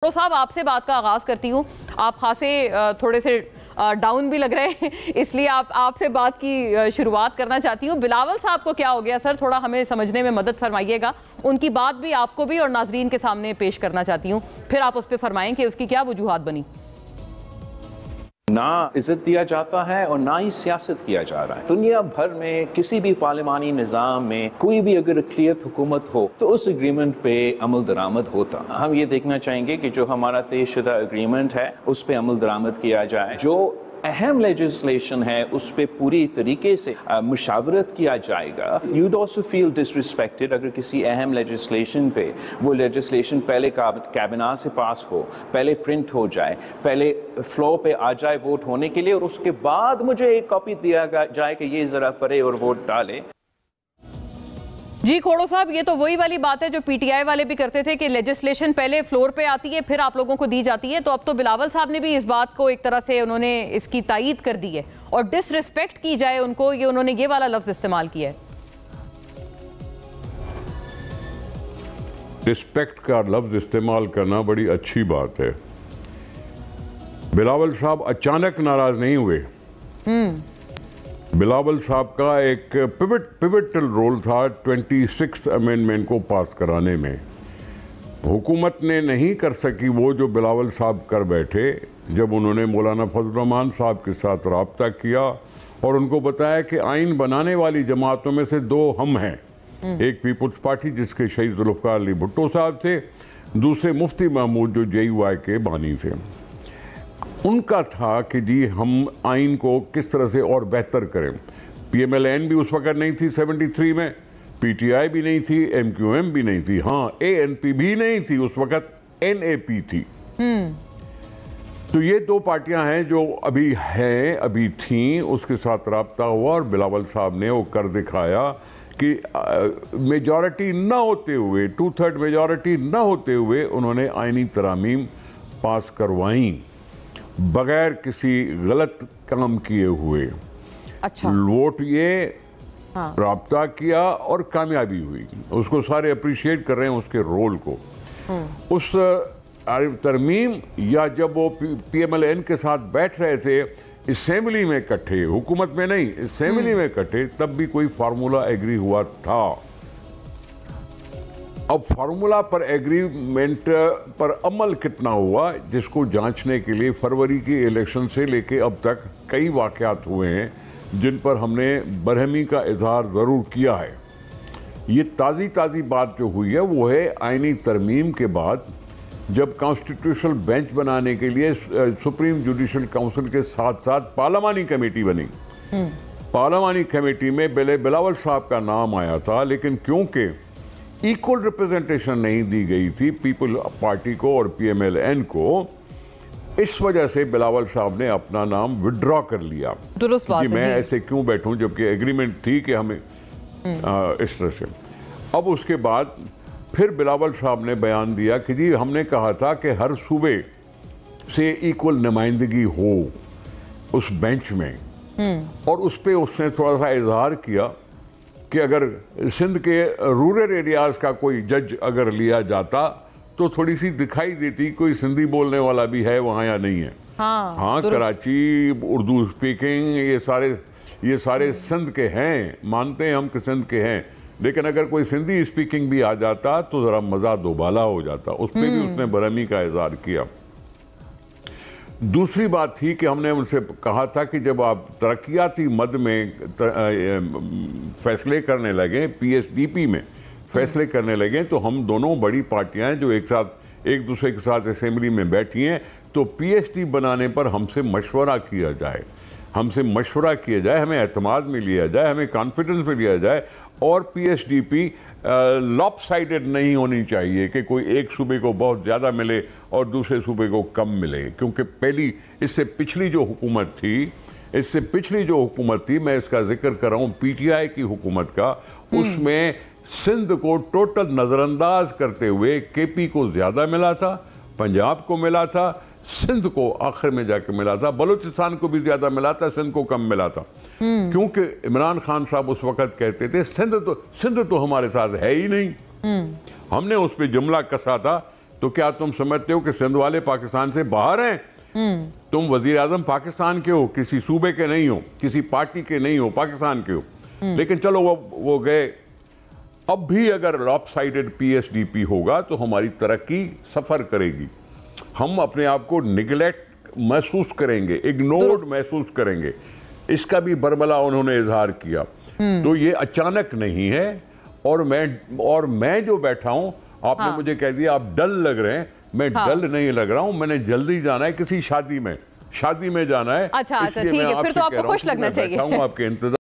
तो साहब आपसे बात का आगाज करती हूँ। आप खासे थोड़े से डाउन भी लग रहे हैं, इसलिए आपसे बात की शुरुआत करना चाहती हूँ। बिलावल साहब को क्या हो गया सर, थोड़ा हमें समझने में मदद फरमाइएगा। उनकी बात भी आपको भी और नाजरीन के सामने पेश करना चाहती हूँ, फिर आप उस पर फरमाएं कि उसकी क्या वजूहात बनी। ना इज्जत दिया जाता है और ना ही सियासत किया जा रहा है। दुनिया भर में किसी भी पार्लिमानी निज़ाम में कोई भी अगर अक़लियत हुकूमत हो तो उस एग्रीमेंट पे अमल दरामद होता। हम ये देखना चाहेंगे कि जो हमारा तयशुदा एग्रीमेंट है उस पे अमल दरामद किया जाए। जो अहम लेजिस्लेशन है उस पर पूरी तरीके से मुशावरत किया जाएगा। यूड ऑल्सो फील डिसरिस्पेक्टेड अगर किसी अहम लेजिस्लेशन पे वो लेजिस्लेशन पहले कैबिनेट से पास हो, पहले प्रिंट हो जाए, पहले फ्लोर पे आ जाए वोट होने के लिए, और उसके बाद मुझे एक कॉपी दिया जाए कि ये ज़रा पढ़े और वोट डाले। जी खोड़ो साहब, ये तो वही वाली बात है जो पीटीआई वाले भी करते थे कि लेजिस्लेशन पहले फ्लोर पे आती है फिर आप लोगों को दी जाती है। तो अब तो बिलावल साहब ने भी इस बात को एक तरह से उन्होंने इसकी तायीद कर दी है, और डिसरिस्पेक्ट की जाए उनको, ये उन्होंने ये वाला लफ्ज इस्तेमाल किया है। रिस्पेक्ट का लफ्ज इस्तेमाल करना बड़ी अच्छी बात है। बिलावल साहब अचानक नाराज नहीं हुए। बिलावल साहब का एक पिवटल रोल था 26th अमेंडमेंट को पास कराने में। हुकूमत ने नहीं कर सकी वो जो बिलावल साहब कर बैठे, जब उन्होंने मौलाना फजल रहमान साहब के साथ रब्ता किया और उनको बताया कि आइन बनाने वाली जमातों में से दो हम हैं, एक पीपुल्स पार्टी जिसके शहीद जुल्फ़िकार अली भुट्टो साहब थे, दूसरे मुफ्ती महमूद जो JUI के बानी थे। उनका था कि जी हम आइन को किस तरह से और बेहतर करें। PMLN भी उस वक्त नहीं थी 73 में, PTI भी नहीं थी, MQM भी नहीं थी, हाँ ANP भी नहीं थी, उस वक्त NAP थी। तो ये दो पार्टियां हैं जो अभी हैं, अभी थीं, उसके साथ रब्ता हुआ और बिलावल साहब ने वो कर दिखाया कि मेजॉरिटी ना होते हुए, 2/3 मेजॉरिटी ना होते हुए उन्होंने आइनी तरामीम पास करवाई बगैर किसी गलत काम किए हुए। अच्छा। वोट ये रब्ता किया और कामयाबी हुई, उसको सारे अप्रिशिएट कर रहे हैं उसके रोल को। उस तरमीम या जब वो PMLN के साथ बैठ रहे थे असेंबली में इकट्ठे, हुकूमत में नहीं, असेंबली में इकट्ठे, तब भी कोई फार्मूला एग्री हुआ था। अब फार्मूला पर एग्रीमेंट पर अमल कितना हुआ, जिसको जांचने के लिए फरवरी की इलेक्शन से लेके अब तक कई वाक़यात हुए हैं जिन पर हमने बरहमी का इजहार ज़रूर किया है। ये ताज़ी बात जो हुई है वो है आइनी तरमीम के बाद जब कॉन्स्टिट्यूशनल बेंच बनाने के लिए सुप्रीम जुडिशल काउंसिल के साथ साथ पार्लिमानी कमेटी बनी। पार्लिमानी कमेटी में बिलावल साहब का नाम आया था, लेकिन क्योंकि इक्वल रिप्रेजेंटेशन नहीं दी गई थी पीपल पार्टी को और PMLN को, इस वजह से बिलावल साहब ने अपना नाम विड्रॉ कर लिया कि मैं ऐसे क्यों बैठूं, जबकि एग्रीमेंट थी कि हमें इस तरह से। अब उसके बाद फिर बिलावल साहब ने बयान दिया कि जी हमने कहा था कि हर सूबे से इक्वल नुमाइंदगी हो उस बेंच में, और उस पर उसने थोड़ा सा इजहार किया कि अगर सिंध के रूरल एरियाज का कोई जज अगर लिया जाता तो थोड़ी सी दिखाई देती कोई सिंधी बोलने वाला भी है वहाँ या नहीं है। हाँ कराची उर्दू स्पीकिंग ये सारे सिंध के हैं, मानते हैं हम कि सिंध के हैं, लेकिन अगर कोई सिंधी स्पीकिंग भी आ जाता तो ज़रा मज़ा दोबाला हो जाता। उस पर भी उसने बरहमी का इजहार किया। दूसरी बात थी कि हमने उनसे कहा था कि जब आप तरक्याती मद में फैसले करने लगे, PSDP में फैसले करने लगे, तो हम दोनों बड़ी पार्टियां जो एक दूसरे के साथ असेंबली में बैठी हैं, तो PSD बनाने पर हमसे मशवरा किया जाए, हमें एतमाद में लिया जाए, हमें कॉन्फिडेंस में लिया जाए, और PSDP लॉपसाइडेड नहीं होनी चाहिए कि कोई एक सूबे को बहुत ज़्यादा मिले और दूसरे सूबे को कम मिले। क्योंकि इससे पिछली जो हुकूमत थी, मैं इसका जिक्र कर रहा हूँ PTI की हुकूमत का, उसमें सिंध को टोटल नज़रअंदाज करते हुए KP को ज़्यादा मिला था, पंजाब को मिला था, सिंध को आखिर में जाके मिला था, बलूचिस्तान को भी ज़्यादा मिला था, सिंध को कम मिला था। क्योंकि इमरान खान साहब उस वक्त कहते थे सिंध तो हमारे साथ है ही नहीं। हमने उस पर जुमला कसा था तो क्या तुम समझते हो कि सिंध वाले पाकिस्तान से बाहर हैं? तुम वजीर आजम पाकिस्तान के हो, किसी सूबे के नहीं हो, किसी पार्टी के नहीं हो, पाकिस्तान के हो। लेकिन चलो वो गए। अब भी अगर लॉपसाइडेड पीएसडीपी होगा तो हमारी तरक्की सफर करेगी। हम अपने आप को निगलेक्ट महसूस करेंगे, इग्नोर्ड महसूस करेंगे। इसका भी बरबला उन्होंने इजहार किया। तो ये अचानक नहीं है। और मैं जो बैठा हूं, आपने मुझे कह दिया आप डल लग रहे हैं। मैं डल नहीं लग रहा हूं। मैंने जल्दी जाना है किसी शादी में जाना है। अच्छा, ठीक है, फिर तो आपको खुश लगना चाहिए। आपके इंतजार